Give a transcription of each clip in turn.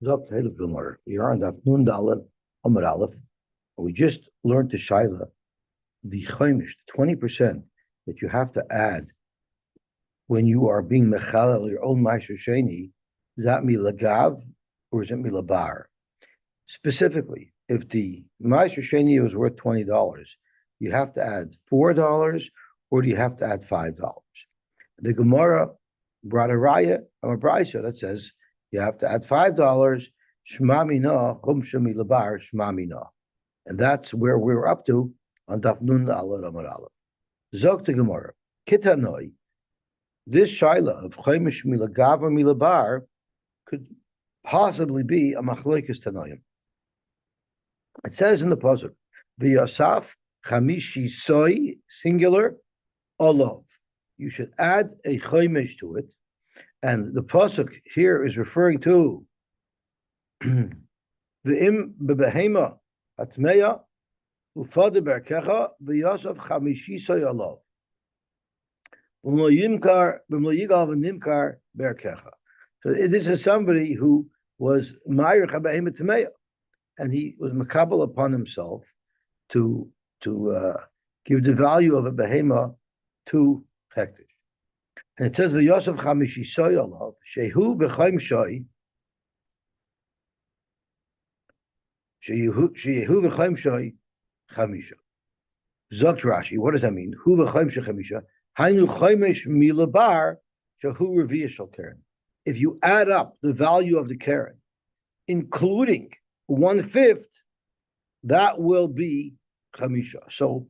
Zok Tehillim Gemara. You're on that Nun Dalet Amud Aleph. We just learned the Shaila, the Chaimish, 20% that you have to add when you are being Mechalel your own Ma'aser Sheni. Is that milagav or is it milabar? Specifically, if the Ma'aser Sheni was worth $20, you have to add $4, or do you have to add $5? The Gemara brought a raya from a brisa that says you have to add $5. Shma mina chum shemi labar shma mina, and that's where we're up to on Daf Nun Aleph Amud Aleph. Zok the Gemara kitanoi. This shaila of chaimish milagav or milabar could possibly be a machlekes tanoim. It says in the pasuk, v'yasaf chamishi soy singular olav. You should add a chaimish to it, and the pasuk here is referring to the im bebehema atmeya ufad berkecha v'yasaf chamishi soy olav. So this is somebody who was Ma'ir Chabahim Tameya, and he was makabel upon himself to give the value of a behema to hektish. And it says the Yosef Chamishi Soy Alav Shehu v'Chaim Shoy Shehu v'Chaim Shoy Chamisha. Zokt Rashi. What does that mean? Hu v'Chaim Shoy Chamisha. Hainu Chaimish Milabar Shehu Reviya Shel Keren. If you add up the value of the Keren, including 1/5, that will be Chamisha. So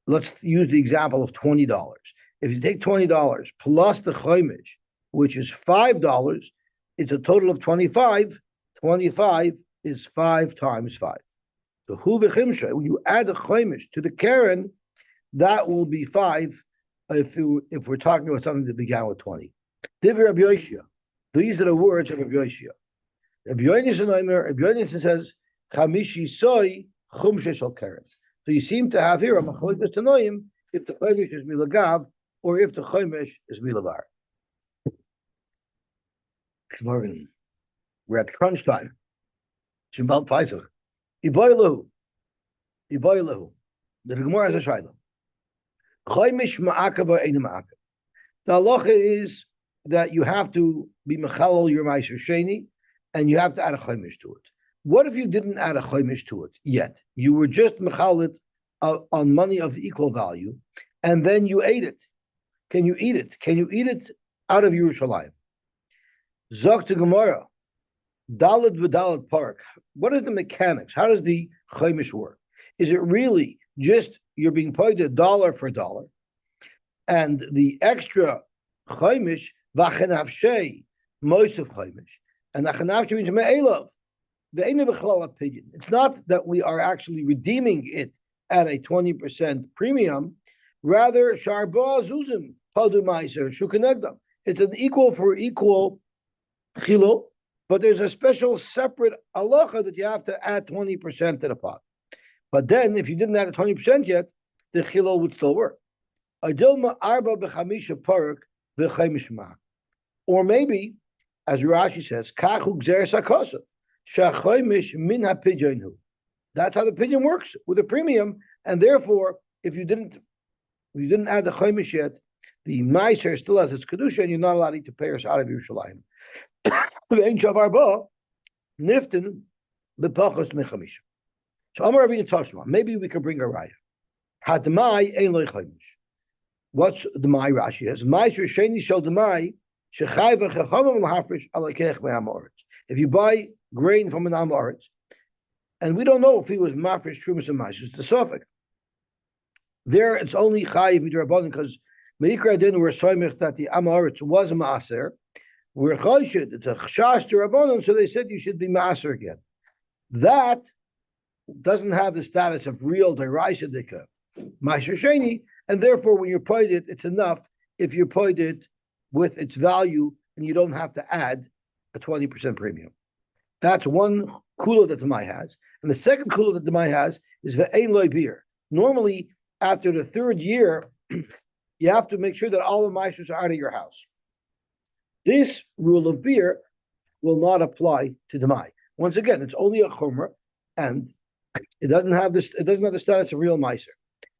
let's use the example of $20. If you take $20 plus the Chaimish, which is $5, it's a total of 25. 25 is 5 times 5. So Hu v'Chimsha, when you add the Chaimish to the Keren, that will be 5 if we're talking about something that began with 20. Divrei Rabbi Yosy. These are the words of Rabbi Yosy. Rabbi Yosy says, Chamishi soy chum shel keren. So you seem to have here a machlokes tanoim if the chaimish is milagav or if the chaimish is milavar. We're at crunch time. Shimbal Paisach. Iboilahu. The Gemara has a shayla. Chaimish ma'akav or ein ma'akav. The halacha is that you have to be mechalel your ma'aser sheni, and you have to add a chaimish to it. What if you didn't add a chaimish to it yet? You were just mechalet on money of equal value, and then you ate it. Can you eat it? Can you eat it out of Yerushalayim? Zok to Gemara, Dalad v'Dalad Park. What is the mechanics? How does the chaimish work? Is it really just you're being paid dollar for dollar, and the extra chaimish v'chenavshei moisef chaimish, and the chenavshei means me'elav. It's not that we are actually redeeming it at a 20% premium. Rather, sharba zuzim padu meiser shukanegdam. It's an equal for equal chilo, but there's a special separate halacha that you have to add 20% to the pot. But then, if you didn't add the 20% yet, the chilo would still work. Or maybe, as Rashi says, kachu gzeres hakosav. That's how the pidyon works with a premium, and therefore, if you didn't add the chaimish yet, the meiser still has its kedusha, and you're not allowed to pay us out of Yerushalayim. Niftin b'pachos mechamisha. So Amar Rabbeinu Tashma, maybe we could bring a raya. Hadmai ein loy chaimish. What's the my Rashi is? Meiser sheni shel demai shechai v'chachamim l'hafresh alakech me'amoritz. If you buy grain from an Amoritz, and we don't know if he was mafresh trumas and ma'aser, it's the suffix. There, it's only chayiv midrabanan because meikra din were soymich that the Amoritz was a ma'aser. We're chayshid, it's a chashash to rabbanon, so they said you should be ma'aser again. That doesn't have the status of real deraisa dika ma'aser sheni, and therefore when you're paid it, it's enough if you're paid it with its value, and you don't have to add a 20% premium. That's one kula that the Demai has. And the second kula that the Demai has is ve'ein loy beer. Normally, after the third year, you have to make sure that all the meisters are out of your house. This rule of beer will not apply to Demai. Once again, it's only a Chumrah, and it doesn't have this. It doesn't have the status of real Meiser.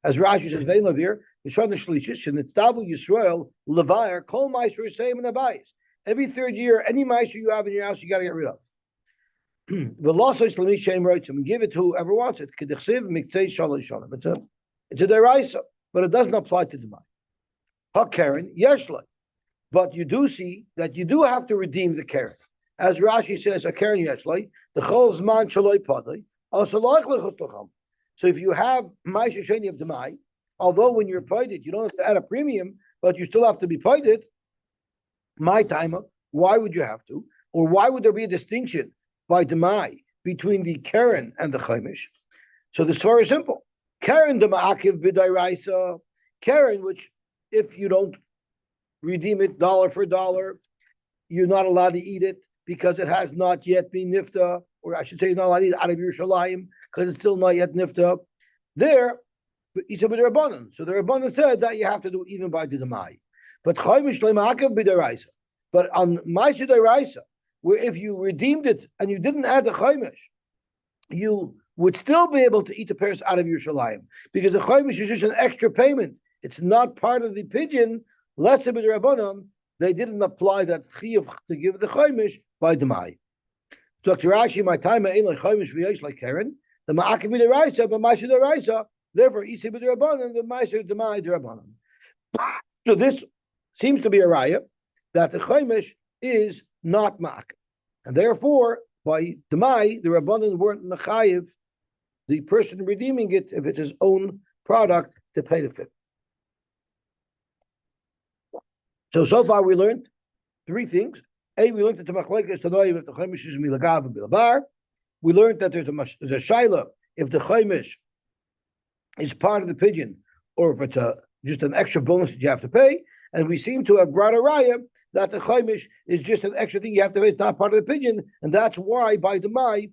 As Rashi says, "Vein Lavir, Mishad Shlishis, and it's double Yisrael Levayer Kol Meiser is same in the bias. Every third year, any Meiser you have in your house, you got to get rid of. The loss is Lami Shem writes him, give it to whoever wants it. Kedichsiv Miktzei Shalosh Shalom. It's a deraisa, but it doesn't apply to Demai. HaKaren Yeshlai. But you do see that you do have to redeem the Karen. As Rashi says, a Karen Yeshlai, the Chol Zman Shaloi Padai, also Loich Lechot Locham. So if you have Ma'aseh Sheni of Demai, although when you're paid it, you don't have to add a premium, but you still have to be paid it, my timer, why would you have to? Or why would there be a distinction by Demai between the Karen and the Chaimish? So the story is simple. Karen Dema'akiv B'dairaisa, Karen, which if you don't redeem it dollar for dollar, you're not allowed to eat it because it has not yet been nifta, or I should say you're not allowed to eat it out of Yerushalayim because it's still not yet nifta. There, he said with the Rabbanan. So the Rabbanan said that you have to do it even by the Demai. But Chaimish Le'ma'akiv B'dairaisa. But on Ma'aseh D'Oraisa, where if you redeemed it and you didn't add the Chaimish, you would still be able to eat the pears out of Yerushalayim because the Chaimish is just an extra payment. It's not part of the pigeon. Less than the Rabbanon, they didn't apply that chiyuv to give the Chaimish by Demai. Dr. Rashi, my time ain't like Chaimish v'yesh like Karen. The Ma'akiv D'Oraisa, but Ma'aseh D'Oraisa. Therefore, Isi B'Drabanan, the Ma'aseh Demai D'Rabanan. So this seems to be a raya that the Chaimish is not Ma'akiv. And therefore, by Demai, the Rabbanan weren't Mechayiv, the person redeeming it, if it's his own product, to pay the fee. So far we learned three things. A, we learned that the Machlekes Tanoim, if the Chaimish is Milagav and Bilabar. We learned that there's a Shaila, if the Chaimish is part of the pigeon, or if it's just an extra bonus that you have to pay. And we seem to have brought a raya that the Chaimish is just an extra thing you have to pay. It's not part of the pigeon. And that's why by Demai,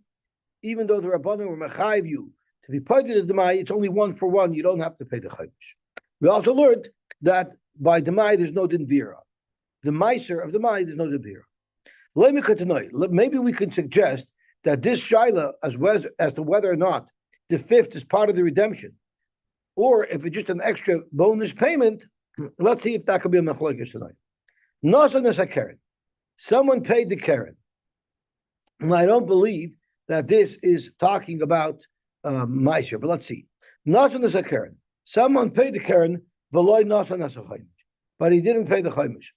even though the Rabbanim were Mechayiv you to be paid to the Demai, it's only 1 for 1. You don't have to pay the Chaimish. We also learned that by Demai, there's no din bira. The Meiser of Demai, there's no din bira. Maybe we can suggest that this shaila, as to whether or not the fifth is part of the redemption, or if it's just an extra bonus payment, let's see if that could be a machlokes tonight. Nasan is a Karen. Someone paid the Karen. And I don't believe that this is talking about Meiser, but let's see. Nasan is a Karen. Someone paid the Karen, but he didn't pay the Chaimish.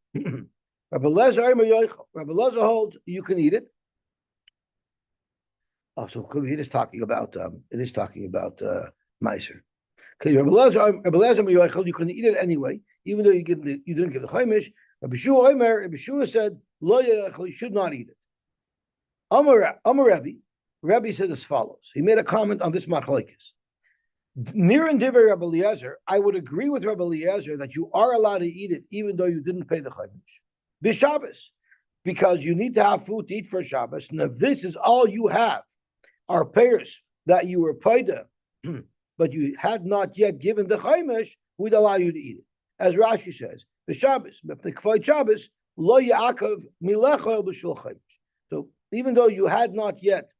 Rabbi Lezer holds you can eat it. Oh, so it is talking about Meiser. Okay, Rabbi Lezer you can eat it anyway, even though you didn't give the Chaimish. Rabbi Shua said lo you should not eat it. Amar Rabbi said as follows. He made a comment on this machlokes. Near and Divrei Rabbi Eliezer, I would agree with Rabbi Eliezer that you are allowed to eat it even though you didn't pay the Chaimish. B'Shabbos, because you need to have food to eat for Shabbos, and if this is all you have, are payers that you were paid, but you had not yet given the Chaimish, we'd allow you to eat it. As Rashi says, B'Shabbos, B'Kfay Shabbos, Lo Yaakov Milechol B'Shul Chaimish. So even though you had not yet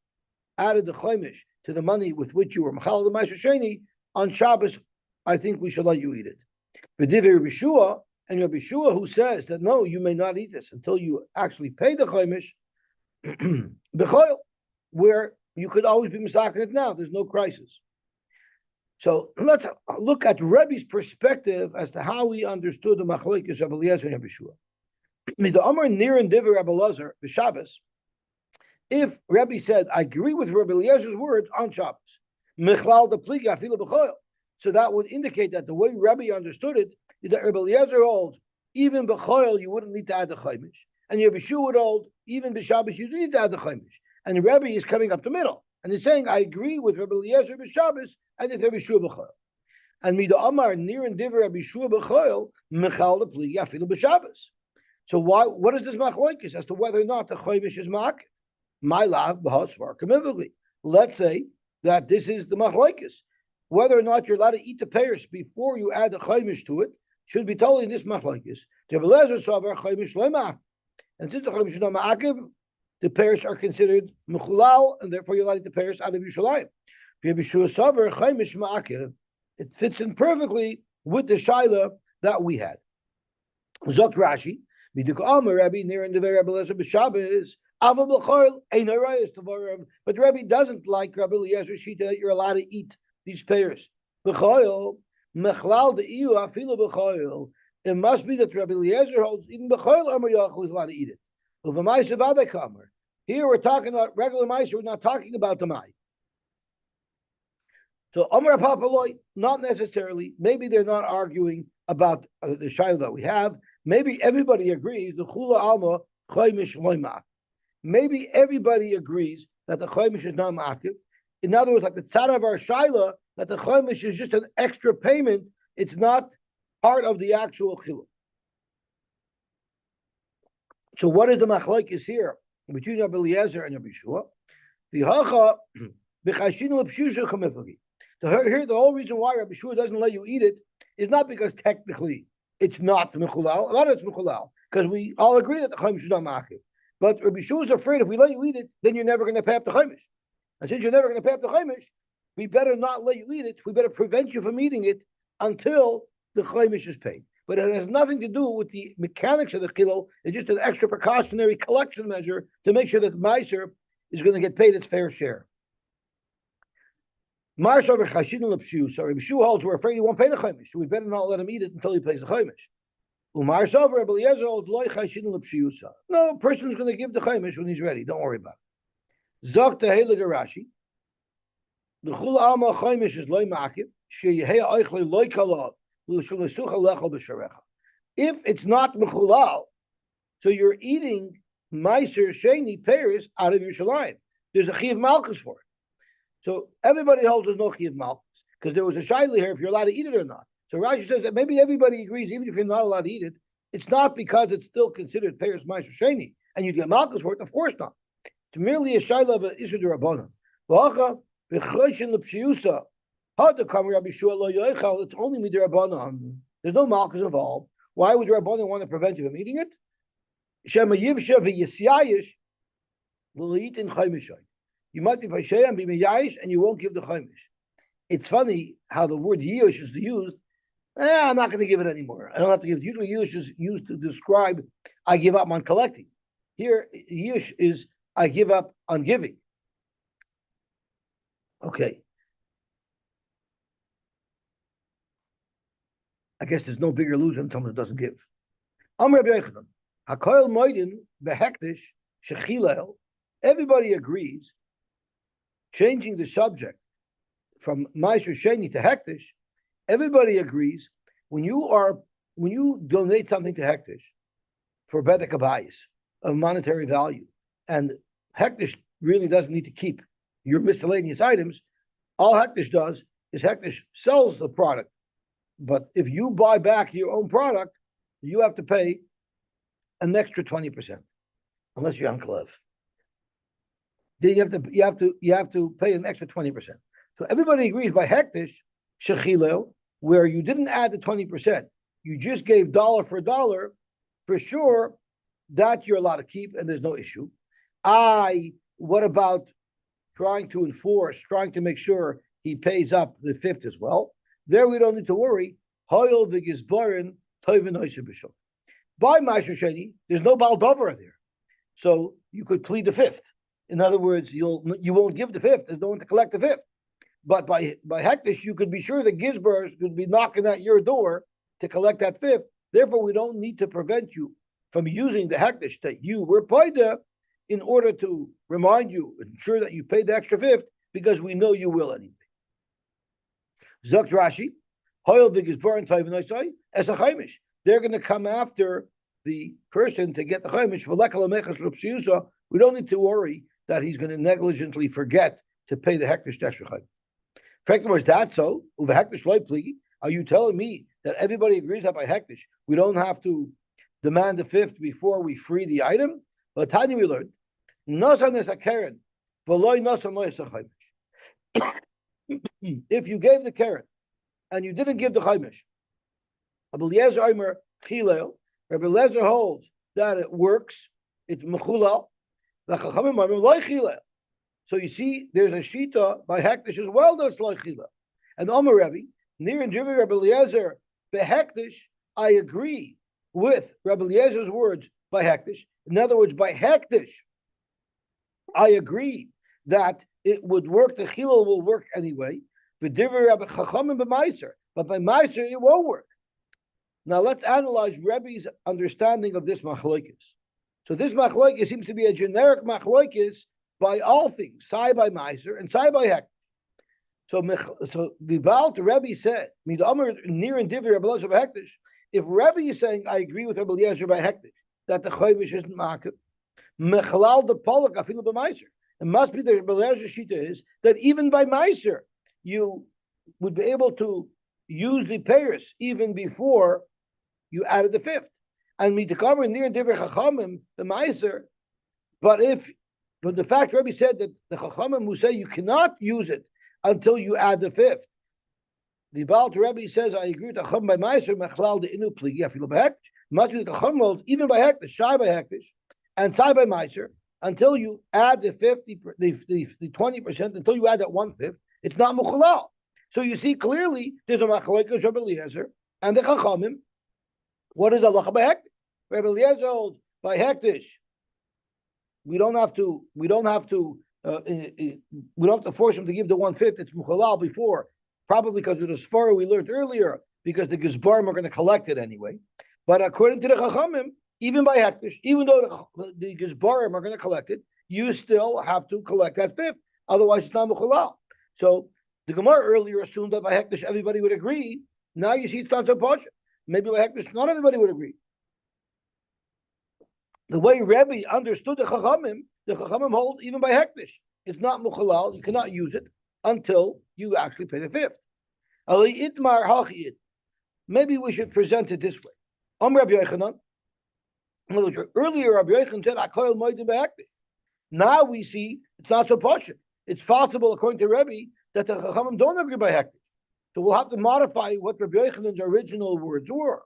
added the Chaimish to the money with which you were Machal the Ma'aseh Sheni, on Shabbos, I think we should let you eat it. B'Divrei Rabbi Shua, and Rabbi Shua who says that no, you may not eat this until you actually pay the Chaimish, B'Choil, where you could always be misakin it now. There's no crisis. So let's look at Rebbe's perspective as to how he understood the machlokes of Eliezer and Rabbi Shua. The Amar Nir and Divrei Rabbi Eliezer b'Shabbos. If Rebbe said, I agree with Rabbi Eliezer's words on Shabbos, Michlal the Pliga Afilu B'Choil, so that would indicate that the way Rebbe understood it is that Rabbi Eliezer holds even B'Choil you wouldn't need to add the Chaimish, and Rabbi Shua would hold even b'Shabbos you do need to add the Chaimish. And Rebbe is coming up the middle, and he's saying, I agree with Rabbi Eliezer b'Shabbos and it's Rabbi Shua B'Choil. And Mida Amar Nir and Divrei Rabbi Shua B'Choil Michal the Pliga Afilu B'Shabbos. So what is this machlokes as to whether or not the Chaimish is ma'akiv? My lav b'hasvar kamivli. Let's say that this is the machlokes. Whether or not you're allowed to eat the pears before you add the chaimish to it should be totally in this machlokes. And since the chaimish is not ma'akiv, the pairs are considered mechulal, and therefore you're allowed to eat the pairs out of Yerushalayim. It fits in perfectly with the shaila that we had. Zok Rashi, Rabbi near in the Rabbi Eliezer b'Shabbos. But Rabbi doesn't like Rabbi Eliezer's shita that you're allowed to eat these pairs. It must be that Rabbi Eliezer holds even b'choil Amar Yachol is allowed to eat it. Here we're talking about regular mice. We're not talking about the mai. So Amar Papaloi, not necessarily. Maybe they're not arguing about the shaila that we have. Maybe everybody agrees the chula alma choymish loymak. Maybe everybody agrees that the choymish is not ma'akiv. In other words, like the tzad of our shaila, that the choymish is just an extra payment. It's not part of the actual chiluk. So what is the machlokes here between Rabbi Eliezer and Rabbi Shua? The hacha b'chashin l'pshusha chamiflagi. So here, the whole reason why Rabbi Shua doesn't let you eat it is not because technically it's not mechulal. A lot of it's mechulal because we all agree that the choymish is not ma'akiv. But Rabbi Shua is afraid if we let you eat it, then you're never going to pay up the choymish. And since you're never going to pay up the choymish, we better not let you eat it. We better prevent you from eating it until the choymish is paid. But it has nothing to do with the mechanics of the kilo. It's just an extra precautionary collection measure to make sure that the meiser is going to get paid its fair share. So Rabbi Shua holds we're afraid he won't pay the choymish, so we better not let him eat it until he pays the choymish. No, a person's going to give the choymish when he's ready. Don't worry about it. Zok tehele Rashi. The chula alma choymish is loy ma'akiv. Sheyehei oichle loy kalav. If it's not mechulal, so you're eating meiser sheni pears out of Yerushalayim. There's a chiv malchus for it. So everybody holds there's no chiv malchus because there was a shaila here if you're allowed to eat it or not. So Rashi says that maybe everybody agrees, even if you're not allowed to eat it, it's not because it's still considered pears meiser sheni and you get malchus for it. Of course not. It's merely a shaila of an issue derabbanan. It's only midrabanan. There's no malchus involved. Why would Rabbanan want to prevent you from eating it? Will eat in chaymishay. You might be paishay and be miyayish, and you won't give the chaymish. It's funny how the word yish is used. I'm not going to give it anymore. I don't have to give it. Usually yish is used to describe I give up on collecting. Here, yish is I give up on giving. Okay. I guess there's no bigger loser than someone who doesn't give. Everybody agrees, changing the subject from Meiser Sheni to Hektish, everybody agrees when you donate something to Hektish for Bedek Abayis of monetary value, and Hektish really doesn't need to keep your miscellaneous items, all Hektish does is Hektish sells the product. But if you buy back your own product, you have to pay an extra 20%, unless you're Uncle Ev. Then you have to pay an extra 20%. So everybody agrees by hektish shechilel, where you didn't add the 20%, you just gave dollar for dollar, for sure that you're allowed to keep and there's no issue. What about trying to make sure he pays up the fifth as well? There we don't need to worry. By Ma'asher Sheni, there's no Baldover there. So you could plead the fifth. In other words, you won't give the fifth. There's no one to collect the fifth. But by hektish, you could be sure the Gizbers could be knocking at your door to collect that fifth. Therefore, we don't need to prevent you from using the hektish that you were paid in order to remind you, ensure that you paid the extra fifth, because we know you will anyway. Zok Rashi, as a chaimish, they're going to come after the person to get the chaimish. We don't need to worry that he's going to negligently forget to pay the hektish extra chaimish. Fact was that so? Are you telling me that everybody agrees that by hektish we don't have to demand the fifth before we free the item? But Tanya we learned, if you gave the keren and you didn't give the chaimish, Rabbi Eliezer holds that it works. It's mechulal, So you see, there's a shita by hektish as well that it's loichila. And Omer Rebbe, near and Jivi Rebbe Eliezer, behektish, I agree with Rebbe Eliezer's words by hektish. In other words, by hektish, I agree that it would work. The chilul will work anyway. But by meiser, it won't work. Now let's analyze Rebbe's understanding of this machlokes. So this machlokes seems to be a generic machlokes by all things, sai by meiser and sai by hektish. So the Baal to Rebbe said, near and Divi Rebbe Eliezer by hektish. If Rebbe is saying, I agree with Rebbe Eliezer by hektish, that the chayvish isn't makif, mechalal the polak afilu b'meiser. It must be that Rebbe Eliezer's shita is that even by meiser you would be able to use the payers even before you added the fifth. And mitakamer near and Divi chachamim the meiser, but the fact Rebbe said that the chachamim who say you cannot use it until you add the fifth. The Baal to Rebbe says, I agree with the Chum by Meiser, Mechlal the Inu Pligi, Afilu by Hektish. Much with the Chum holds, even by Hektish, Shai by Hektish, and Sai by Meiser, until you add the 20%, until you add that 1/5, it's not Mechlal. So you see clearly there's a Machlekes Rebbe Eliezer and the Chachamim. What is Allah by Hektish? Rebbe Eliezer holds by Hektish. We don't have to force him to give the 1/5. It's Mechlal before. Probably because of the Sfara we learned earlier, because the Gizbarim are going to collect it anyway. But according to the Chachamim, even by Hektish, even though the Gizbarim are going to collect it, you still have to collect that fifth. Otherwise, it's not Mechalal. So the Gemara earlier assumed that by Hektish everybody would agree. Now you see it's not so posh. Maybe by Hektish not everybody would agree. The way Rebbe understood the Chachamim hold even by Hektish. It's not Mechalal. You cannot use it until you actually pay the fifth. Maybe we should present it this way. Earlier Rabbi Yochanan said, now we see it's not so posh. It's possible, according to Rebbe, that the Chachamim don't agree by hektish. So we'll have to modify what Rabbi Yochanan's original words were.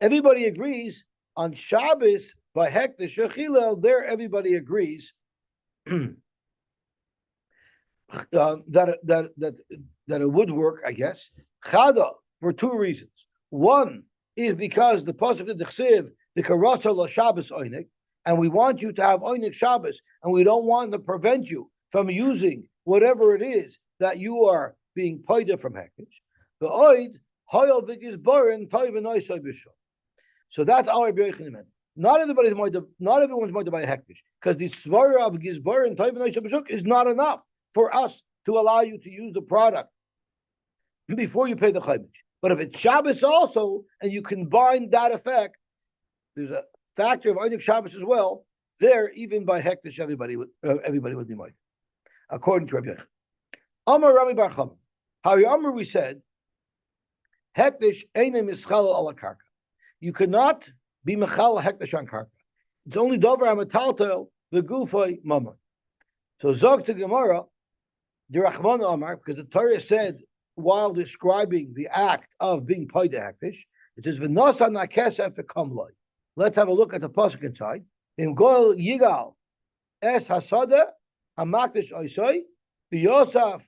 Everybody agrees on Shabbos by hektish shechilel. There, everybody agrees that it would work. I guess chada for two reasons. One is because the pasuk of the chsiv the karata la Shabbos oinik, and we want you to have oinik Shabbos, and we don't want to prevent you from using whatever it is that you are being paida from hektish. The oid hayal v'gizbarin toiv and so that's our Rabbi Yochanan meant. Not everyone's moed by hektish, because the svara of gizbar and toiv and is not enough for us to allow you to use the product before you pay the chaymish. But if it's Shabbos also, and you combine that effect, there's a factor of Einik Shabbos as well. There, even by hektish, everybody would be moed, according to Rabbi Yochanan. Amar Rabbi Bar Chama. Hari Amar, we said, hektish einem ischal ala karka. You cannot be mechal hektish on karka. It's only dover amataltel the gufay mama. So zog to Gemara, the Rachman Amar, because the Torah said while describing the act of being paid hektish, it says v'nosan nakesef v'kamloi. Let's have a look at the pasuk inside. In goel yigal es hasada hamakdish oisoi v'yosaf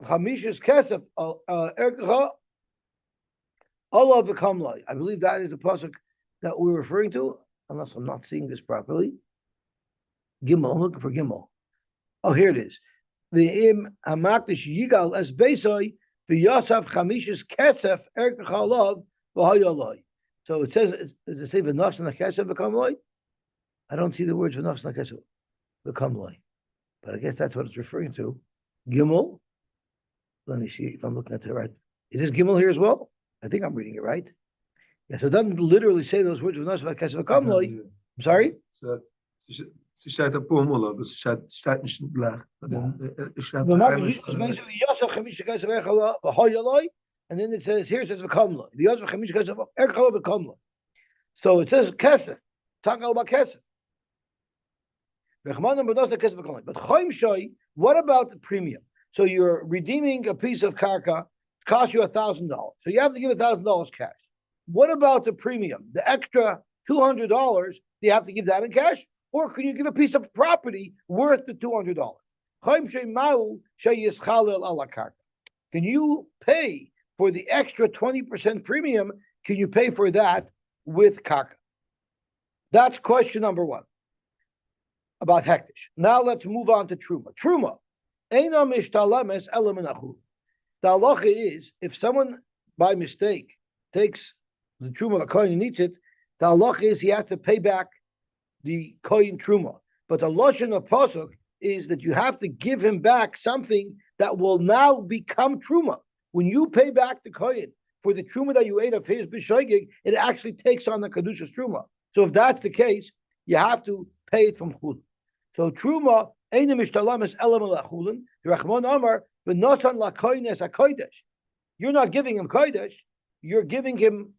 chamishis kesef erkecha Allah v'kamloi. I believe that is the pasuk that we're referring to, unless I'm not seeing this properly. Gimel, I'm looking for Gimel. Oh, here it is. V'im hamakdish yigal es beisoi v'yosaf chamishis kesef erkecha olav v'hayoloi. So it says, does it say v'nachs nakesef v'kamloi? I don't see the words v'nachs nakesef v'kamloi, but I guess that's what it's referring to. Gimel. Let me see if I'm looking at it right. Is this Gimel here as well? I think I'm reading it right. Yeah, so it doesn't literally say those words v'nachs nakesef v'kamloi. I'm sorry. Ze staat op Pomelo, dus staat niet laag. And then it says, here it says v'kamloi. So it says kesef. Talking about kesef. But choim shoy, what about the premium? So you're redeeming a piece of karka costs you $1,000. So you have to give $1,000 cash. What about the premium? The extra $200, do you have to give that in cash? Or can you give a piece of property worth the $200? Can you pay for the extra 20% premium? Can you pay for that with karka? That's question number one about hektish. Now let's move on to truma. Truma. The halacha is, if someone by mistake takes the truma of a kohen and eats it, the halacha is he has to pay back the kohen truma. But the lashon of pasuk is that you have to give him back something that will now become truma. When you pay back the kohen for the truma that you ate of his b'shoigig, it actually takes on the kedusha's truma. So if that's the case, you have to pay it from chulin. So truma eina mishtalamis elam lachulin. The Rachman Amar v'notan lakoines hakodesh. You're not giving him kodesh. You're giving him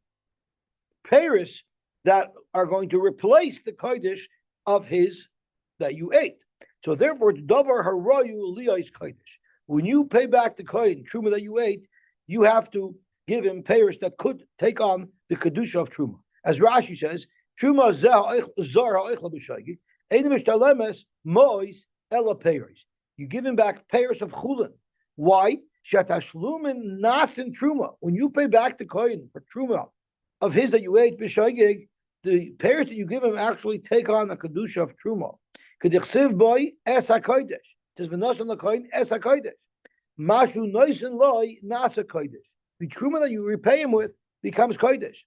peiros that are going to replace the kodesh of his that you ate. So therefore, it's davar haroyu liyos kodesh. When you pay back the kohen truma that you ate, you have to give him peiros that could take on the kedusha of truma. As Rashi says, truma zar ha'oichla b'shogig ein mishtalemes mois ela peiros. You give him back peiros of chulin. Why? Shatashlumin nasin truma. When you pay back the kohen for truma of his that you ate b'shogig, the peiros that you give him actually take on the kedusha of truma. K'dichsiv boy es hakodesh. Tis v'nosan l'kohen es hakodesh. Mashu noisin loy nasa kodesh. The truma that you repay him with becomes kodesh.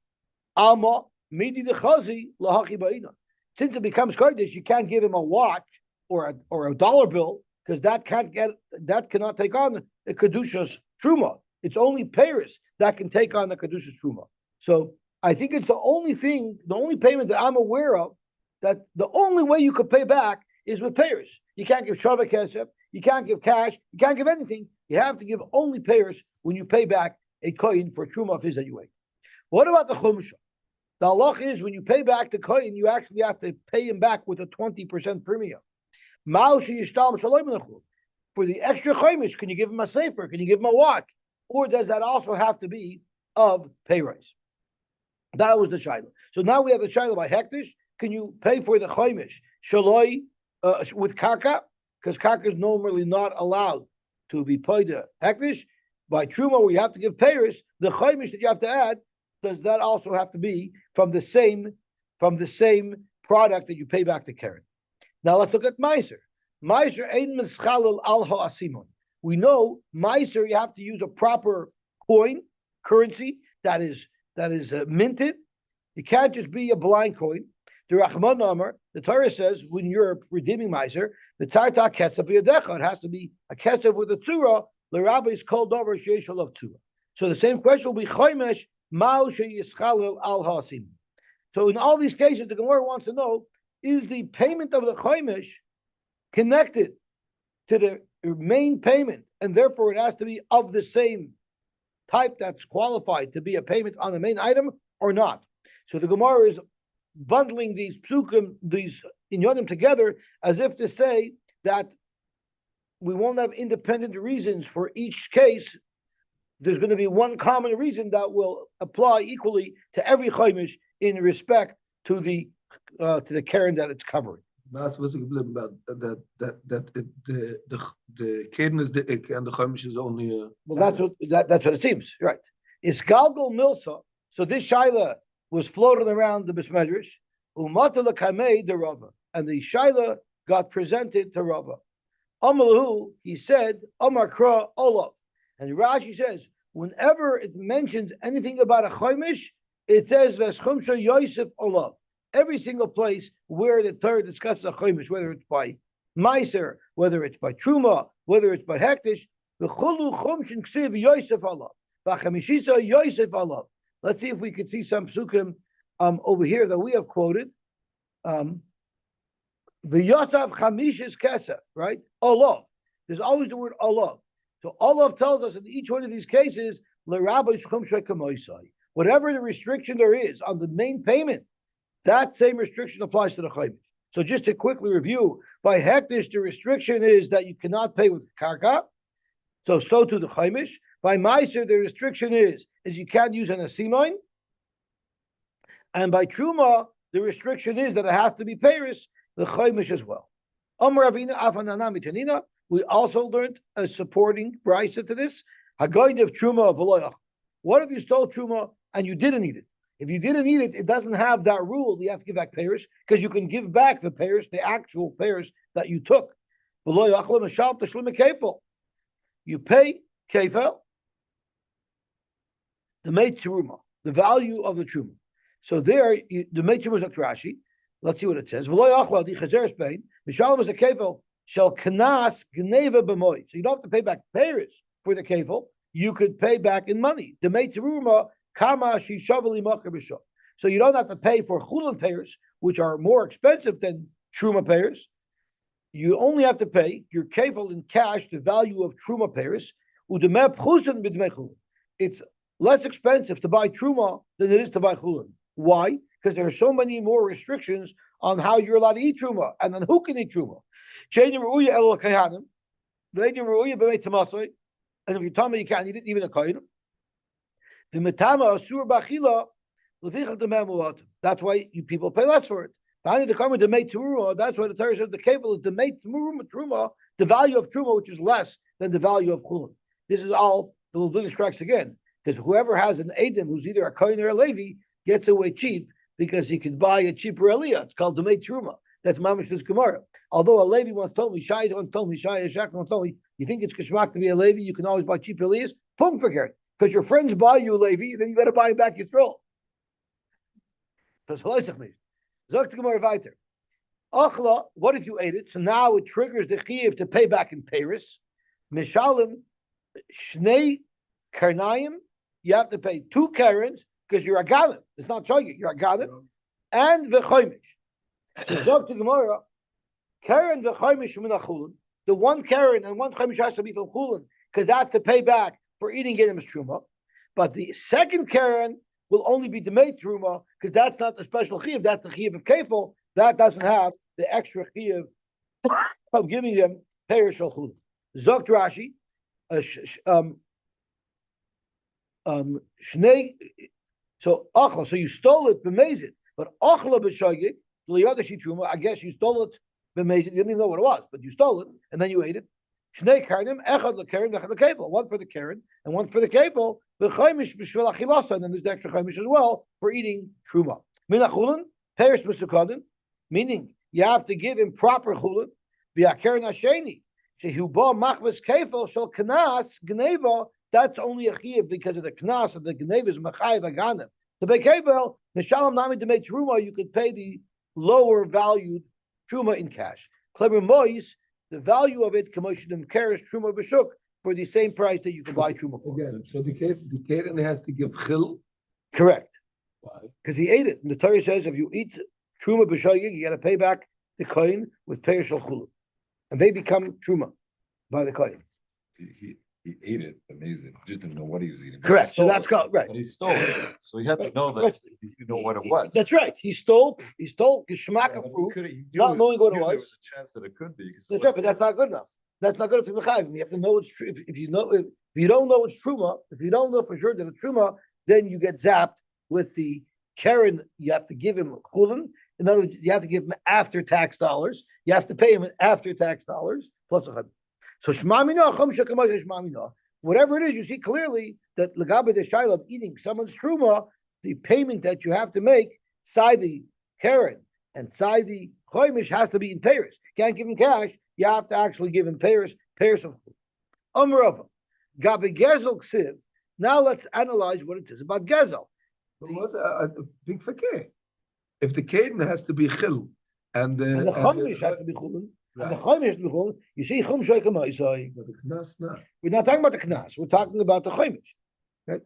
Alma midi dechazi lahachi ba'ina. Since it becomes kodesh, you can't give him a watch or a dollar bill because that cannot take on the kedusha's truma. It's only peiros that can take on the kedusha's truma. So I think it's the only payment that I'm aware of that the only way you could pay back is with peiros. You can't give shava kesef, you can't give cash, you can't give anything. You have to give only peiros when you pay back a kohen for truma of his that you ate. What about the chumsha? The halach is when you pay back the kohen, you actually have to pay him back with a 20% premium. For the extra chaimish, can you give him a sefer? Can you give him a watch? Or does that also have to be of peiros? That was the shayla. So now we have the shayla by hektish. Can you pay for the chaimish shaloi with karka? Because karka is normally not allowed to be paid hektish. By truma, where you have to give peiros, the chaimish that you have to add, does that also have to be from the same product that you pay back to Karen? Now let's look at meiser. Meiser ein mischalel al ha'asimon. We know meiser you have to use a proper currency that is minted. It can't just be a blind coin. The Rachman Amar, the Torah says when you're redeeming meiser, the tzarta kesef b'yadecha. It has to be a kesef with a tzura. The rabbi is called over sheish of tzura. So the same question will be chomesh ma'u sheyischalel al ha'asimon. So in all these cases, the Gemara wants to know: is the payment of the chomesh connected to the main payment, and therefore it has to be of the same type that's qualified to be a payment on the main item, or not? So the Gemara is bundling these psukim, these inyonim together, as if to say that we won't have independent reasons for each case. There's going to be one common reason that will apply equally to every chomesh in respect to the keren that it's covering. That's what's about that the keren is the ik and the chomesh is only. Well, that's what it seems, right? Is galgal milsa. So this shaila was floated around the Bismedrash. Umata l'kamei de Rava, and the shaila got presented to Rava. Amalahu, he said, Amar Kra Olav. And Rashi says, whenever it mentions anything about a chomesh, it says Veschumsha Yosef Olav. Every single place where the Torah discusses a chomesh, whether it's by meiser, whether it's by truma, whether it's by hektish, v'chulu chumshin ksiv Yosef Olav, v'chamishisa Yosef Olav. Let's see if we could see some psukim over here that we have quoted. V'yosav chamishis kesef, right? Olav. There's always the word olav. So Olav tells us in each one of these cases, l'rabbi shchum shekamoisai. Whatever the restriction there is on the main payment, that same restriction applies to the chomesh. So just to quickly review, by hektish, the restriction is that you cannot pay with karka. So to the chomesh. By Meiser, the restriction is you can't use an asimoin, and by Truma, the restriction is that it has to be Paris, the Chaimish as well. We also learned a supporting brisa to this. Hagoyin of Truma of V'loyach. What if you stole Truma and you didn't eat it? If you didn't eat it, it doesn't have that rule. You have to give back Paris because you can give back the Paris, the actual Paris that you took. You pay Kefel, the mate Truma, the value of the Truma. So there, the mate Truma is Rashi. Let's see what it says. Mishalom is a kefil shall kanas gneva b'moed. So you don't have to pay back Paris for the kefil. You could pay back in money. The mate Truma kama shishavali makar b'shah. So you don't have to pay for chulin payers, which are more expensive than Truma payers. You only have to pay your kefil in cash, the value of Truma payers. It's less expensive to buy Truma than it is to buy chulin. Why? Because there are so many more restrictions on how you're allowed to eat Truma, and then who can eat Truma. And if you tell me you can't eat it, even a kohen. That's why you people pay less for it. That's why the Torah says the kefil is the mate truma, the value of truma, which is less than the value of chulin. This is all the Levin strikes again, because whoever has an Edom who's either a kohen or a Levi gets away cheap because he can buy a cheaper aliyah. It's called the mate truma. That's Mamish's Gemara. Although a Levi once told me, Shai once told me, Shai Shak once told me, you think it's kishmak to be a Levi? You can always buy cheap aliyahs. Pum forget, because your friends buy you a Levi, then you got to buy back your throw. Zok to Gemara weiter. Achla, what if you ate it? So now it triggers the chiyuv to pay back in Paris. Mishalim, shnei karnayim, you have to pay 2 karens because you're a ganim. It's not shogeg, you're a ganim. And v'choimish. So Zok to Gemara, karen v'choimish min achulin. The 1 karen and 1 choimish has to be from chulin because that's to pay back for eating it in truma. But the 2nd karen will only be demei truma because that's not the special chiyuv. That's the chiyuv of kefil. That doesn't have the extra chiyuv of giving them perish al chulin. Zok Rashi, shnei. So achla. So you stole it b'mezid, but achla b'shogeg l'yadashi truma. I guess you stole it b'mezid. You didn't even know what it was, but you stole it and then you ate it. Shnei karnim, echad lekeren, echad lekefil. 1 for the keren and 1 for the kefil. The chaimish b'shvil achilasa, and then there's the extra chaimish as well for eating truma. Minachulin, perish b'sukadin, meaning you have to give him proper chulin. V'akeren hasheni, shehu ba machvas kefil shel knas gneva. That's only a chiyuv because of the knas of the gneva is machayev aganim. The bekefil mishalom nami demei truma. You could pay the lower valued truma in cash. Kleber mois, the value of it commotion keres truma b'shuk for the same price that you can buy truma for. Again, so the keren has to give chil. Correct. Why? Because he ate it. And the Torah says if you eat truma b'shogeg, you got to pay back the kohen with perish al chulun, and they become truma by the kohen. He ate it, amazing. Just didn't know what he was eating. Correct. So that's called right. But he stole it, so he had to know that he didn't know what it was. That's right. He stole geshmak of fruit, not knowing what it was. There was a chance that it could be. That's right, but that's not good enough. That's not good enough to mechayiv. You have to know it's true. If you don't know it's truma, if you don't know for sure that it's truma, then you get zapped with the keren. You have to give him chulin. In other words, you have to give him after tax dollars. You have to pay him after tax dollars plus a hundred. So whatever it is, you see clearly that legabe the shaila of eating someone's truma, the payment that you have to make, side the keren and side the choimish has to be in Paris. Can't give him cash. You have to actually give him Paris of Amrava. Gabe gezel ksiv. Now let's analyze what it says about gezel. But what's a big fakir? If the keren has to be chil and the choimish has to be chulun. And the choimish has to be chulun. You see chum shoykama isai. But the knas not. We're not talking about the knas. We're talking about the choimish. Right?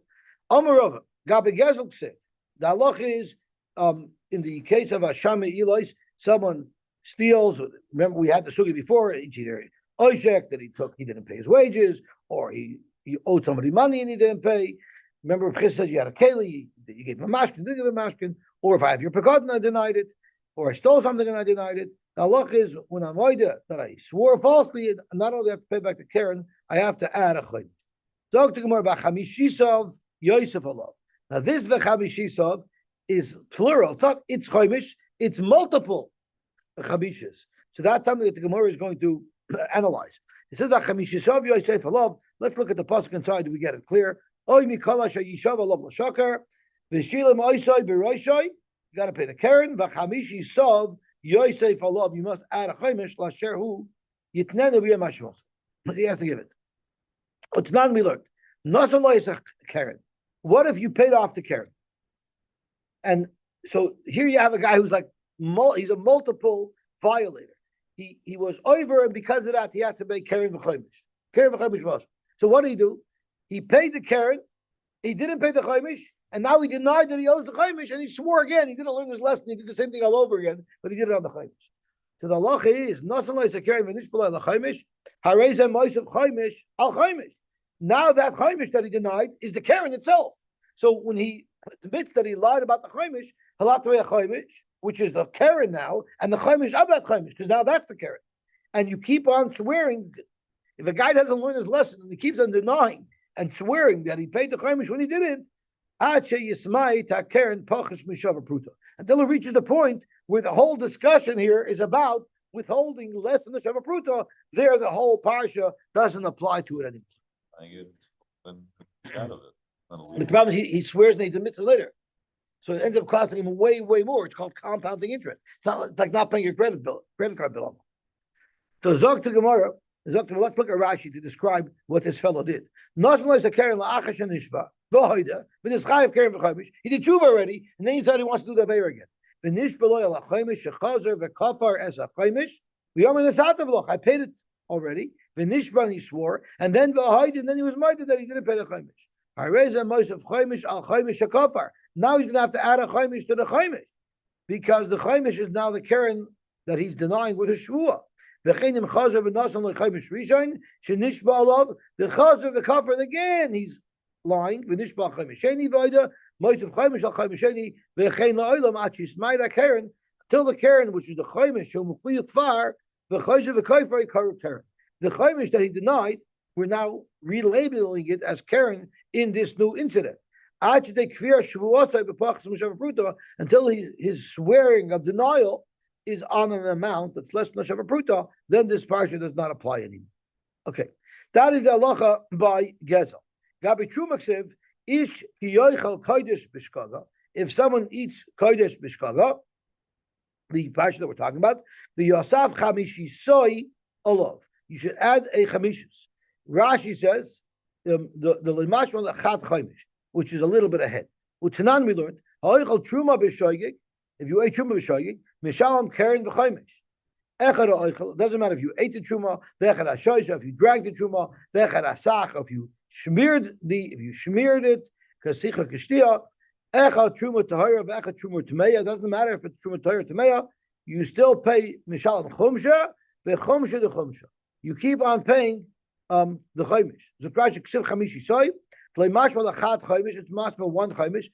Amrava. Gabe gezel ksiv. The halach is in the case of Hashama Elois, someone steals. Remember, we had the sugi before. It's either oishek that he didn't pay his wages, or he owed somebody money and he didn't pay. Remember, Chis said you had a keli, you gave him a mashkin, didn't give him a mashkin, or if I have your pekad and I denied it, or I stole something and I denied it. The halach is when I'm oida that I swore falsely, not only have to pay back the keren, I have to add a chayim. Zog to Gemara Bachamishisav Yosef Alav. Now this V'chamishisav is plural. It's not it's chaimish. It's multiple chamishas. So that's something that the Gemara is going to analyze. It says V'chamishisav Yosef Alav. Let's look at the pasuk inside. Do we get it clear? Oy mikala shayishav alav l'shakar v'shilim oisay b'roishay. You got to pay the keren. V'chamishisav Yosef Alav. You must add a chaimish l'asher hu yitnenu b'yamashmos. He has to give it. It's not we learned. Nothing like a keren. What if you paid off the keren? And so here you have a guy who's like he's a multiple violator. He was over, and because of that, he had to pay keren v'chaimish. Keren v'chaimish was. So what did he do? He paid the keren. He didn't pay the chaimish, and now he denied that he owes the chaimish, and he swore again. He didn't learn his lesson. He did the same thing all over again, but he did it on the chaimish. So the halacha is nothing like a keren v'nishbala the chaimish. Harezem moisav chaimish al chaimish. Now that chaimish that he denied is the keren itself. So when he admits that he lied about the chaimish, halatavei chaimish, which is the keren now, and the chaimish of that chaimish, because now that's the keren. And you keep on swearing. If a guy doesn't learn his lesson and he keeps on denying and swearing that he paid the chaimish when he didn't, until it reaches the point where the whole discussion here is about withholding less than the shava pruta, there the whole parsha doesn't apply to it anymore. I get out of it. The problem is he swears and he admits it later. So it ends up costing him way, way more. It's called compounding interest. It's like not paying your credit card bill. So Zog to Gemara, let's look at Rashi to describe what this fellow did. He did tshuva already, and then he said he wants to do the Aveira again. I paid it already. He swore, and then he was minded that he didn't pay the chaimish. Now he's going to have to add a chaimish to the chaimish, because the chaimish is now the keren that he's denying with a shvua. Again, he's lying. Till the keren, which is the chaimish, the chaimish that he denied, we're now relabeling it as keren in this new incident. Until his swearing of denial is on an amount that's less than Shava Pruta, then this parsha does not apply anymore. Okay, that is the halacha by Gezel. Gabi Trumaksiv, ish ki yoichel kodesh bishkaga. If someone eats kodesh bishkaga, the parsha that we're talking about, the Yosaf chamishi soy olav. You should add a chamishis. Rashi says the limash from the chat chaimish, which is a little bit ahead. Utanan we learned ha'oichel truma b'shoygig. If you ate truma b'shoygig, mishalam keren v'chaimish. Echad ha'oichel. It doesn't matter if you ate the truma, v'echad ha'shoysha, if you drank the truma, v'echad ha'sach, if you smeared it, kasicha kishtia. Echad truma tahira, v'echad truma tameya. It doesn't matter if it's truma tahira tameya. You still pay mishalam chumsha, v'chumsha the chumsha. You keep on paying the chaimish. Zukrash ksiv chamishi soy. It's masma one chaimish.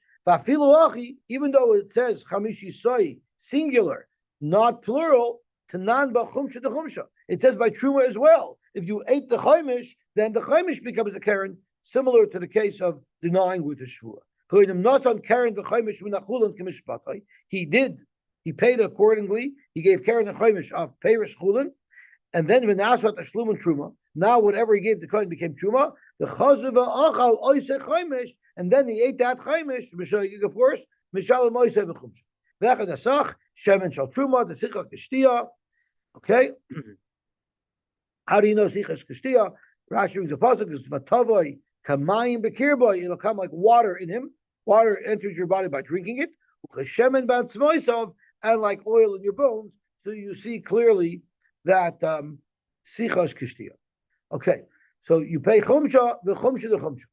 Even though it says chamishi soy singular, not plural, tanan ba chumsha de chumsha. It says by truma as well. If you ate the chaimish, then the chaimish becomes a keren, similar to the case of denying with the shvua. He paid accordingly. He gave keren and chaimish of peiris chulin, and then v'nasvat ashlum and truma. Now whatever he gave the kohen became truma. The chazuva achal oiseh chaimish, and then he ate that chaimish. B'shoygig, of course. Mishalim oiseh v'chumsh. V'echad asach shemen shal truma the sicha kishtia. Okay. How do you know sicha kishtia? Rashi brings a pasuk. It's vatavoi kamayim bekirboy. It'll come like water in him. Water enters your body by drinking it. Shemen b'atzmoisav, and like oil in your bones. So you see clearly that sicha kishtia. Okay. So you pay chumsha, the chumsha.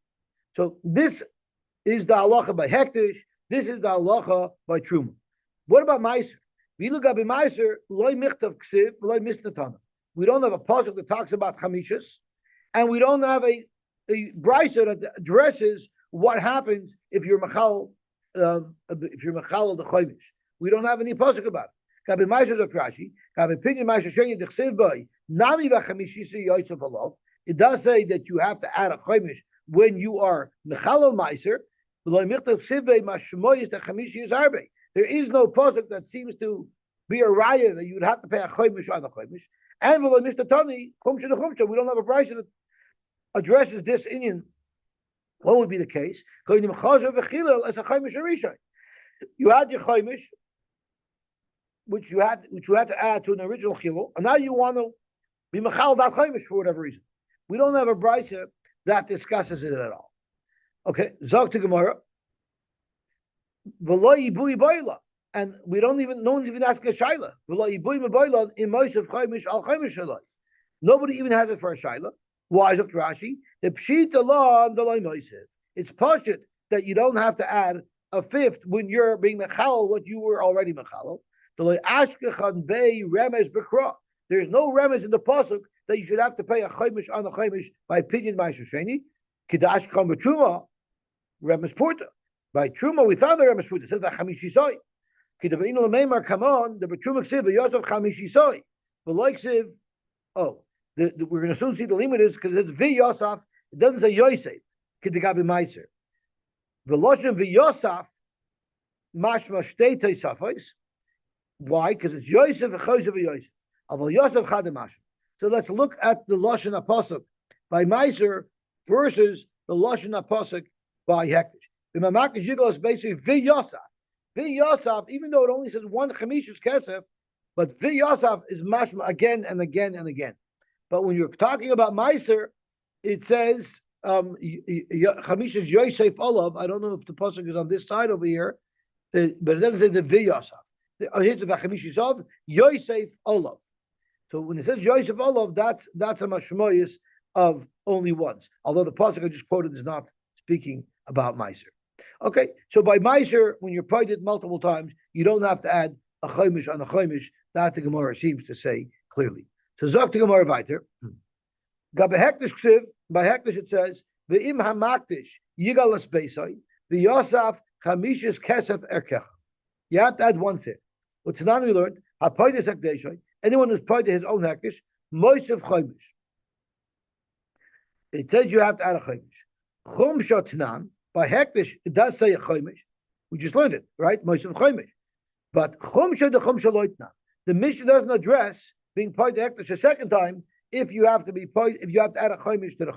So this is the halacha by hektish. This is the halacha by truma. What about meiser? We look at meiser loy michtav ksiv loy misnatana. We don't have a pasuk that talks about chamishas, and we don't have a brisa that addresses what happens if you're machal of the chaimish. We don't have any pasuk about it. Gabi meiser zakrashi. Gabi pinyin meiser sheni dechsiv by nami v'chamishisri yoytzav alav. It does say that you have to add a chaimish when you are mechalal meiser. There is no pasuk that seems to be a raya that you would have to pay a chomish on the chomish. And Mr. Tani, chumsha the chumsha, we don't have a price that addresses this Indian. What would be the case? You had your chomish, which you had to add to an original chilul, and now you want to be mechal that chomish for whatever reason. We don't have a brisa that discusses it at all. Okay, zog to Gemara. And we don't even, no one's even asking a shaila. Nobody even has it for a shaila. Why, Dr. Rashi? The pshita law and the loimoisiv. It's pashut that you don't have to add a fifth when you're being mechal what you were already mechal. There's no remez in the pasuk that you should have to pay a chaimish on the chaimish by pidyon ma'aser sheni. Kidash kam b'truma remez porta. By truma we found the remez porta. It says that chamishisoi. Kidabeinu l'meimar come on the b'truma ksiv v'yosef chamishisoi. But like siv, we're going to soon see the limit is because it's v'yosef. It doesn't say Yosef. Kidigabi ma'aser. V'loshem v'yosef mashma shtei teisafos. Why? Because it's Yosef v'chosef v'yosef. Aval Yosef chadamash. So let's look at the lashon apasuk by Meiser versus the lashon apasuk by Hektish. The Mamakish Yigol is basically v'yosef. V'yosef, even though it only says one chamishus kesef, but v'yosef is mashma again and again and again. But when you're talking about Meiser, it says chamishus Yosef olav. I don't know if the pasuk is on this side over here, but it doesn't say the v'yosef. Here's the chamishus of Yosef olav. So when it says Yosef olav, that's a mashmoyis of only once. Although the pasuk I just quoted is not speaking about Meiser. Okay, so by Meiser, when you're paid it multiple times, you don't have to add a chaimish on a chaimish. That the Gemara seems to say clearly. So zok the Gemara weiter. Gabe hektish ksiv, by hektish it says ve'im hamaktish yigalas beisai v'yosaf chamishis kesef erkecha. You have to add one fifth. What's not we learned? Hapoides hekdeshai. Anyone who's paid his own hektish, moisev chaimish. It says you have to add a chaimish. Chum shotnan. By hektish, it does say a chaimish. We just learned it, right? Moisev chaimish. But chumsha de chumsha loitna. The Mishnah doesn't address being paid hektish a second time if you have to be paid, if you have to add a chaimish to the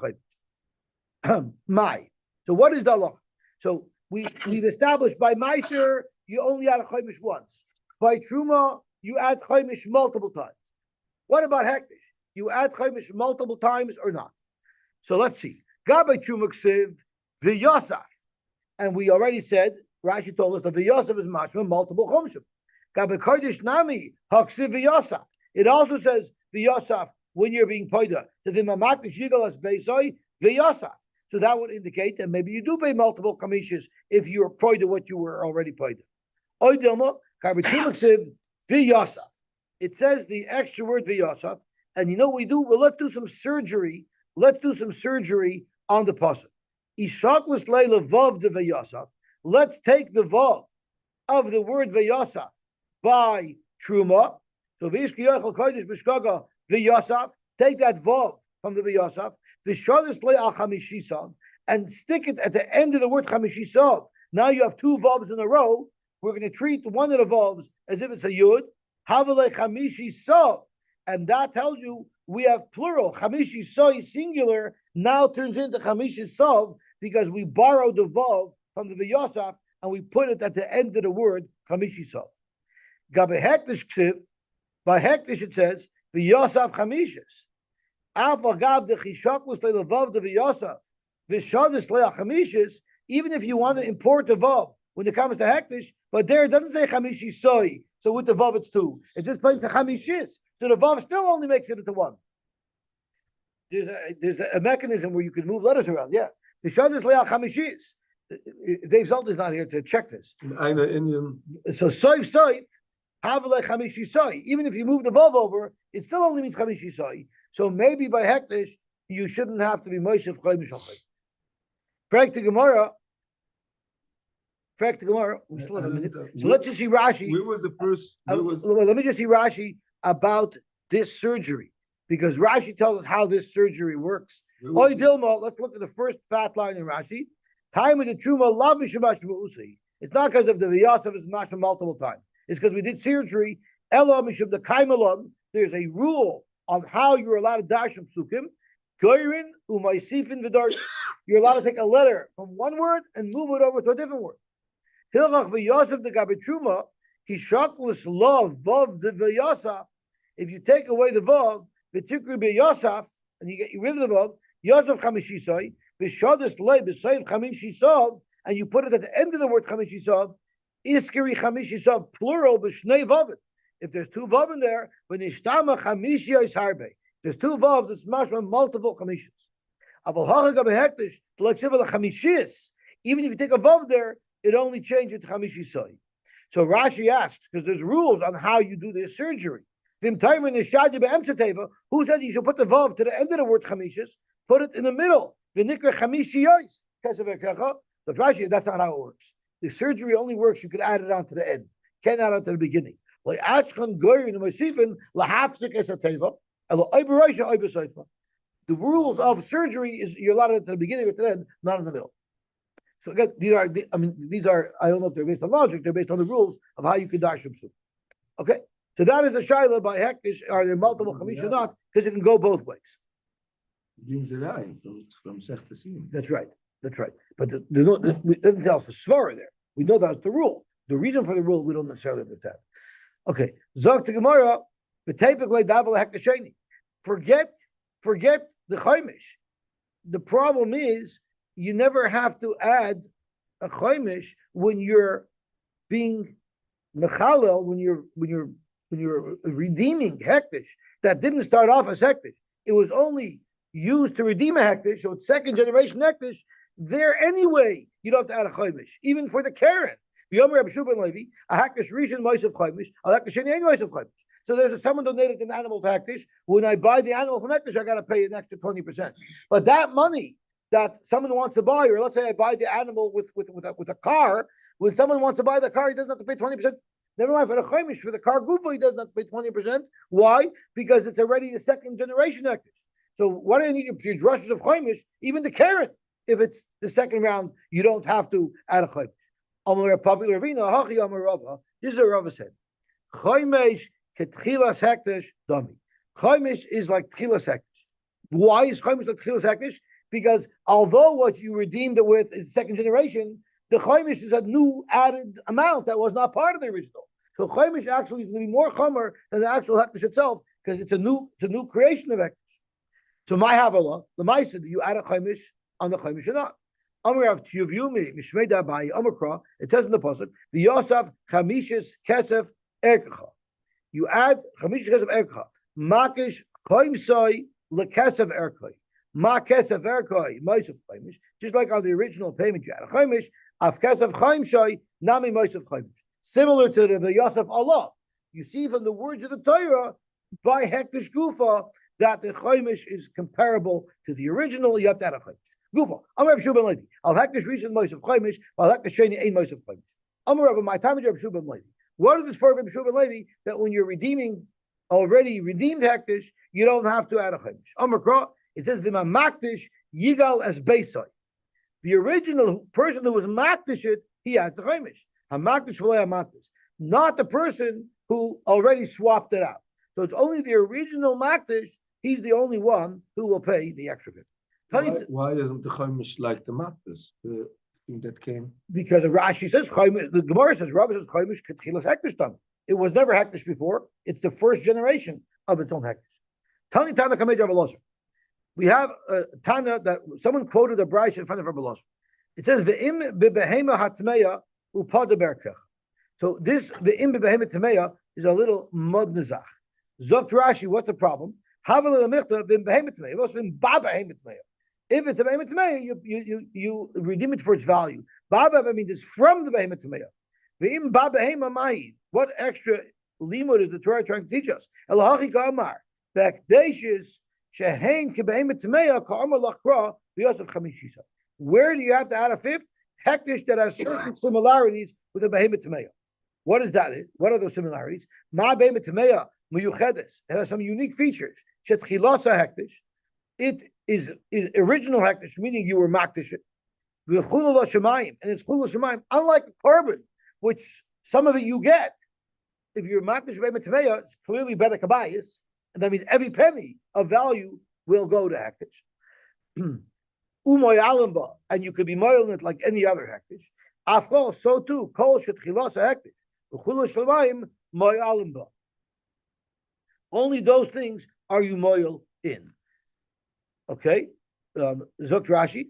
chaimish. My. So what is the halacha? So we've established by Meiser you only add a chaimish once. By Truma you add chaimish multiple times. What about hektish? You add chaimish multiple times or not? So let's see. Gabay Truma ksiv v'yosaf, and we already said Rashi told us that v'yosaf is mashma multiple chumshim. Gabay kodesh nami haksiv v'yosaf. It also says v'yosaf when you're being paida. So that would indicate that maybe you do pay multiple kamishas if you're paida what you were already paida. It says the extra word v'yosaf, and you know what we do? Well, let's do some surgery. Let's do some surgery on the pasuk. Let's take the vav of the word v'yosaf by truma. So take that vav from the v'yosaf, and stick it at the end of the word chamishisav. Now you have two vavs in a row. We're going to treat one of the vavs as if it's a yud. Havale chamishisav, and that tells you we have plural. Chamishisav singular now turns into chamishisav because we borrowed the vav from the v'yosaf and we put it at the end of the word chamishisav. Gabe hektish ksiv. By hektish it says v'yosaf chamishis. Af agab the chishaklus le'levav the v'yosaf v'shadis le'achamishis. Even if you want to import the vav when it comes to hektish, but there it doesn't say chamishisoi. So with the vav it's two. It just points to chamishis. So the vav still only makes it into one. There's a mechanism where you can move letters around. Yeah, the shadis le'achamishis. Dave Zalt is not here to check this. Indian. So soy stoy. Even if you move the vav over, it still only means chamishisai. So maybe by hektish you shouldn't have to be moishev chaimish achay. Frag to Gemara. We still have a minute. So let's just see Rashi. We were the first. Let me just see Rashi about this surgery. because Rashi tells us how this surgery works. Oy Dilma, let's look at the first fat line in Rashi. Time of the Truma, lavish usi. It's not because of the V'yasav is masha multiple times. It's because we did surgery. Elo mishum the kaimalon. There's a rule on how you're allowed to dash from psukim. Goyrin umaisifin v'dar. You're allowed to take a letter from one word and move it over to a different word. Hilchach v'yasav the gabetruma. Hishaklis love vav the v'yasaf. If you take away the vav, v'tikri b'yasaf, and you get rid of the vav, yasaf chamishisai, v'shadis lei b'sayv chamishisav, and you put it at the end of the word chamishisav, iskiri chamishisav, plural, b'shnei vavit. If there's two vav in there, v'nishtama chamishia is harbe. There's two vavs, it's mashma multiple chamishis. Aval hacha gabe hektish, like shiva chamishis. Even if you take a vav there, it only changes to chamishisai. So Rashi asks, because there's rules on how you do this surgery. Who said you should put the vav to the end of the word chamishis, put it in the middle. But Rashi, that's not how it works. The surgery only works, you could add it on to the end. Can't add it to the beginning. The rules of surgery is you're allowed it to the beginning or to the end, not in the middle. So again, these are, I don't know if they're based on logic, they're based on the rules of how you can dash Shubsu. Okay? So that is a shaila by hektish, are there multiple chamish or not? Because it can go both ways. From Sech to Sim. That's right. That's right. But there's no, it doesn't tell us the svara there. We know that's the rule. The reason for the rule, we don't necessarily understand. Okay. Zog to Gemara, v'teipik le'davel hektish. Forget the chaimish. The problem is, you never have to add a chaimish when you're being mechalel, when you're redeeming hektish. That didn't start off as hektish. It was only used to redeem a hektish, so it's second generation hektish. There anyway, you don't have to add a chaimish, even for the karen. The Yomer Rabbi Shubin Levi, a hektish rishon moisav chaimish, a hektish sheni ein moisav chaimish. So there's someone donated an animal to hektish. When I buy the animal from hektish, I got to pay an extra 20%. But that money that someone wants to buy, or let's say I buy the animal with a car, when someone wants to buy the car, he doesn't have to pay 20%. Never mind for the chaimish, for the car gufa, he doesn't have to pay 20%. Why? Because it's already the second generation hektish. So what do you need your drushes of chaimish? Even the karen, if it's the second round, you don't have to add a chaimish. Amar popular vina hachi amar Rava. This is what Rava said. Chaimish ketchilas hektish dami. Chaimish is like tchilas hektish. Why is chaimish like tchilas hektish? Because although what you redeemed it with is second generation, the chaimish is a new added amount that was not part of the original. So chaimish actually is going to be more chomer than the actual hektish itself because it's a new creation of hektish. So my havala, the ma'aseh, do you add a chaimish on the chaimish or not? Amrav tiyuvumi mishmei dabai amakra. It says in the pasuk, the Yosaf chamishis kesef erkacha. You add chamishis kesef erkacha. Makish chaimsoi lekesef erkai. Ma kesef erkai moisef chaimish. Just like on the original payment, you add a chaimish. Af kesef chaimsoi nami moisef chaimish. Similar to the Yosef Allah. You see from the words of the Torah by hektish gufa that the chaimish is comparable to the original. You have to add a chaimish. Gufa. I'm Rabbi Shubin Levi. I'll hektish recent moisef chaimish. I'll hektish sheni ein moisef chaimish. I'm Rabbi. My time is Rabbi Shubin Levi. What is this for Rabbi Shubin Levi? That when you're redeeming already redeemed hektish, you don't have to add a chaimish. Amar it says v'ma maktish yigal as beisai. The original person who was maktish it, he had the chaimish. Hamaktish v'lei hamaktish. Not the person who already swapped it out. So it's only the original maktish. He's the only one who will pay the extra bit. Why isn't the chaimish like the maktish? The thing that came because Rashi says chaimish. The Gemara says Rabbi says chaimish ketchilas hektish done. It was never hektish before. It's the first generation of its own hektish. Tani Tana Kamed Rabbi Elazar. We have Tana that someone quoted a brayso in front of Rabbi Elazar. It says ve'im bebehema hatmeya upada berkach. So this ve'im bebehema tmeya is a little mud nizach. Zokt Rashi, what's the problem? If it's a behemoth tmeya, you redeem it for its value. Bava means it's from the behemoth tmeya. V'im ba behema mahi. What extra limud is the Torah trying to teach us? Elahachi ka'amar v'akdeishis shehein kebehemoth tmeya ka'amar lachra v'yosef chamishisa. Where do you have to add a fifth? Hektish that has certain similarities with the behemoth tmeya. What is that? What are those similarities? Ma behemoth tmeya muyuchedes. It has some unique features. shetchilasa hektish. It is original hektish, meaning you were makdish it. V'chulu l'shemayim, and it's chulu l'shemayim. Unlike the carbon, which some of it you get, if you're makdish b'metemeya, it's clearly better kabayis, and that means every penny of value will go to hektish. Umoy alimba, and you could be moiling it like any other hektish. Afkol, so too, kol shetchilasa hektish. V'chulu l'shemayim moy alimba. Only those things are you moil in. Okay, Zok Rashi,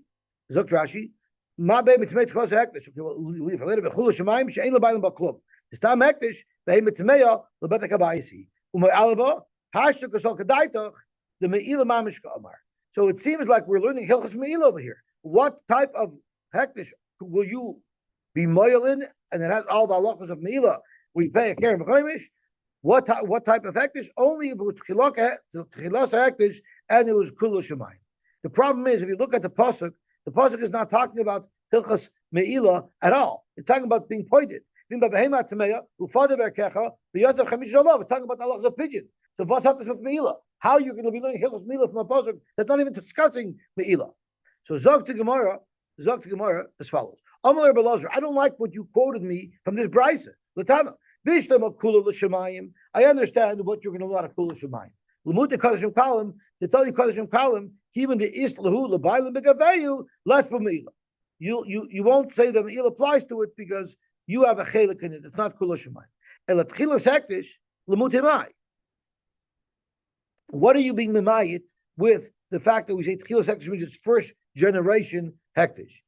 Ma be mitmei tchos hektish. Okay, we'll leave a little bit. Chulu shemayim she'ein lebayim b'klum. The stam hektish behem mitmeya lebet hakabayisi. Umay alaba hashtu kasol kadaitach the meila mamish ka'amar. So it seems like we're learning hilchos meila over here. What type of hektish will you be moil in? And it has all the halachos of meila. We pay a keren b'choimish. What type of hektish? Only if it was tchilas hektish and it was kulu shemayim. The problem is, if you look at the pasuk is not talking about hilchas meila at all. It's talking about being pointed. It's talking about the halachas of pigeon. So what's happening with meila? How are you going to be learning hilchas meila from a pasuk that's not even discussing meila? So zog to Gemara as follows. Amalei Rebbe Elazar, I don't like what you quoted me from this brisa. Latana. I understand what you're going to learn of kula shemayim. Lemut the kadashim kalim, to tell you kadashim kalim, even the ist lahu lebayim begaveyu less b'meila. You won't say the meila applies to it because you have a chelik in it. It's not kula shemayim. Elat chilas hektish lemut himai. What are you being memayit with the fact that we say chilas hektish means it's first generation hektish?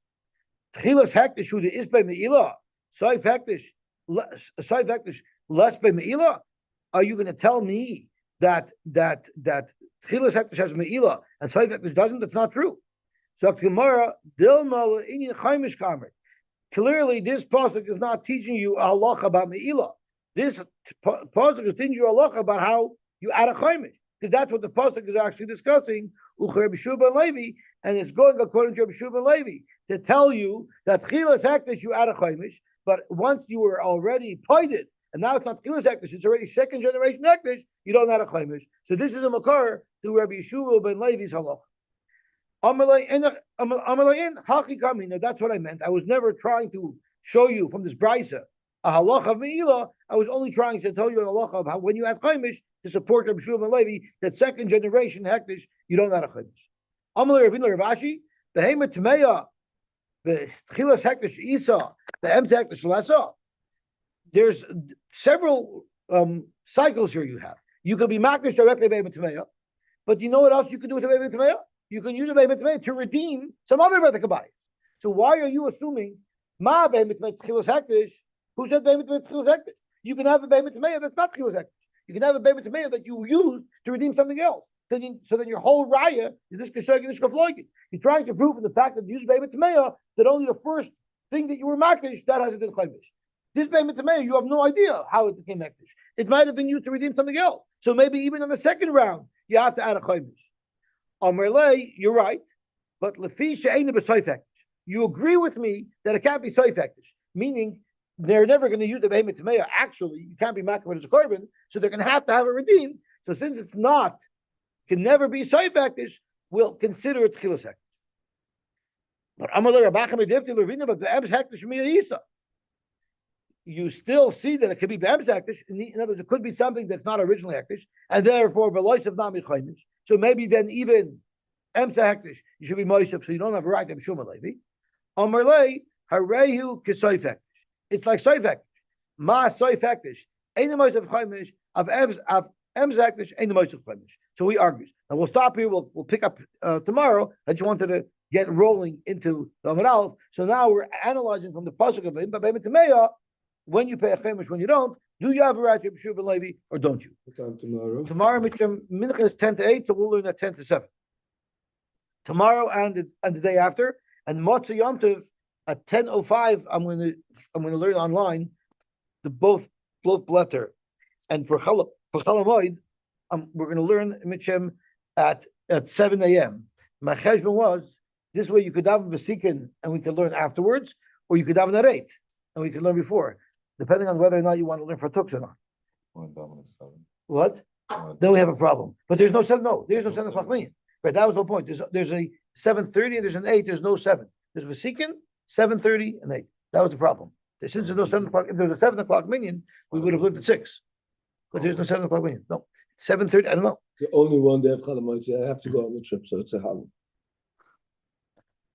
Chilas hektish who the is by meila soif hektish. Less by meila. Are you going to tell me that tchilas hektish has meila and soif hektish doesn't? That's not true. So Gemara dilma inyan chaimish kamer. Clearly, this pasuk is not teaching you a halacha about meila. This pasuk is teaching you a halacha about how you add a chaimish, because that's what the pasuk is actually discussing. Ucher b'shuba Levi, and it's going according to b'shuba Levi to tell you that tchilas hektish you add a chaimish. But once you were already pointed, and now it's not tchilas hektish, it's already second generation hektish, you don't have a chaimish. So this is a makar to Rabbi Yeshua ben Levi's halach. Now that's what I meant. I was never trying to show you from this brisa a halach of meila. I was only trying to tell you a halach of how when you have chaimish to support Rabbi Yeshua ben Levi, that second generation hektish, you don't have a chaimish. Amalei Rabbi Ravashi, behemoth tmeya, bechilas hektish isa. There's several cycles here you have. You can be makdish directly by Metzia, but you know what else you can do with the Metzia? You can use the Metzia to redeem some other Metzia. So why are you assuming Ma Metzia Chilas Hektish? Who said Metzia Chilas Hektish? You can have a Metzia that's not Chilas Hektish. You can have a Metzia that you use to redeem something else. So then your whole raya is this keshag and this kafloigin. You're trying to prove from the fact that you use Metzia that only the first thing that you were makdish, that has a din chaimish. This payment to mayor, you have no idea how it became makdish. It might have been used to redeem something else. So maybe even on the second round, you have to add a chaimish. Amarlei, you're right, but lefi she'eina b'soif hektish. You agree with me that it can't be soif hektish, meaning they're never going to use the payment to mayor. Actually, you can't be makdish when it's a korban, so they're going to have a redeem. So since it's not, can never be soif hektish, we'll consider it chilas hektish. But the Ems Hektish Isa. You still see that it could be Ems Hektish. In other words, it could be something that's not originally Hektish, and therefore Velois of Nami Chaimish. So maybe then even Ems Hektish, you should be Moisef, so you don't have a right to Shuma Levi. Amarlei Harehu Kisoif Hektish. It's like Soif Hektish. Ma Soif Hektish. Ain't the Moisef Chaimish of Ems Hektish. Ain't the Moisef Chaimish. So he argues. Now we'll stop here. We'll pick up tomorrow. I just wanted to get rolling into the Amud Aleph. So now we're analyzing from the pasuk of Imba B'Emet Meya, when you pay a chemesh, when you don't, do you have a right to Yeshua ben Levi or don't you? What time tomorrow? Tomorrow, Mincha is 10 to 8, so we'll learn at 10 to 7. Tomorrow and the day after, and Motzei Yom Tov at 10:05. I'm going to learn online the both letter, and for Chalamoid, we're going to learn Mitchem at 7 a.m. My cheshbon was this way: you could daven v'sikin, and we could learn afterwards, or you could daven at 8, and we could learn before, depending on whether or not you want to learn for tux or not. What? then we have a problem. But there's no 7 o'clock minyan. Right, that was the point. There's a 7:30 and there's an 8, there's no 7. There's Vasikin, 7:30 and 8. That was the problem. Since there's no 7 o'clock, if there was a 7 o'clock minyan, we would have lived at 6. But there's no 7 o'clock minyan. No. 7:30, I don't know. The only one they have Chalamoitzi. I have to go on the trip, so it's a halal.